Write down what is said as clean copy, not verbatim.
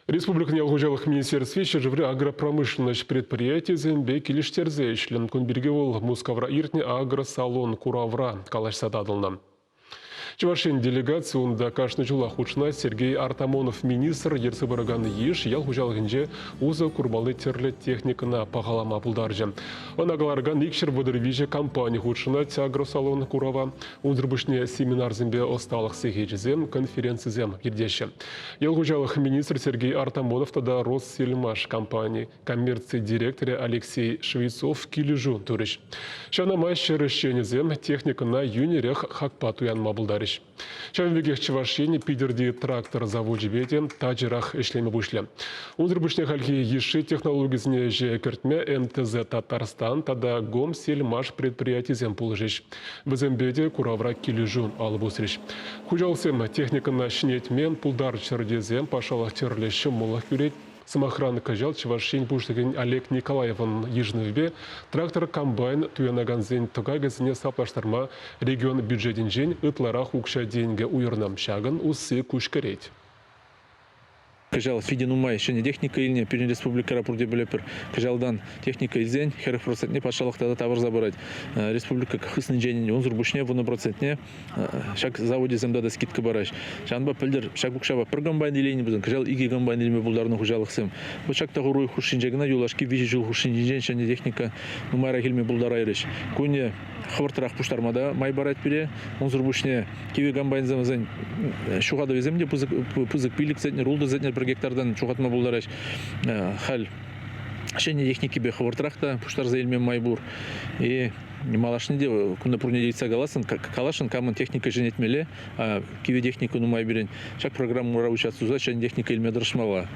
Республиканың Ялғужалық министерстве шежеврі агропромышленность предприятий зәмбе келіштерзе ішлен күнберге ол Мускавра иртне агросалон Куравра калашсададылны. Чувашин делегацияында кашны жыла хучна Сергей Артамонов министр ерсі бараган еш ялғужалығынже ұзы курбалы терлі техникына пағалама бұлдаржы. Онагаларган икшір вадырвиже компания хучна агросалон Курава ұндырбышне семинар зімбе осталық сегежізем конференцизем ердеші. Ялғужалық министр Сергей Артамонов тада Россельмаш компании коммерции директоры Алексей Швейцов килежу турыш. Шанамай шерещенізем техникына юнерех хакпатуян мабылдарыш. Шамвегех Чувашини пидерди трактор завод жібеден тажирах ішлемі бұшлі. Ұндырбышне халхи еші технологизіне же кертме НТЗ Татарстан тада гом сельмаш предприятизем пулжиш. Бізембеде Куравра килежу алып өсіріш. Хужалсем техникына шинетмен пулдар чердезем пашалах терлеші молах күрет. Самохран кажал Чувашин буштыгын Олег Николаевын ежнывбе трактор комбайн туянаганзен тугагазіне саплаштарма регион бюджетин жен ытларах укша деньги уйырнам шагын усы кушкареть. Кажал фиден умай шене техника илне Пермь республика рапорте белепер. Кажалдан техника изен херх процентне пашалыктада тавар забирать. Республика хысын женин онзур бушне вуны процентне шак заводе земдада скидка бараш. Жанба пилдер шак букшава пир комбайн илени бузын. Кажал иги комбайн илме булдарны хужалыксым. Бу шакта гуруй хушинжегна юлашки вижи жыл хушинжен шене техника нумайра хилме булдара айрыш. Куне хавыртырак пуштармада май барать бире онзур бушне киви комбайн замазен шугада веземде пузык пилик зетне рулда зетне бір гектардан чуғатма бұлдараш хал шене техники бе хавыртырақта пуштар заилмен майбур и малашны де күнді пұрне дейца калашын камын техника женетмеле киве техника нумай берен шак программа участвует шене техника илме дырышмала.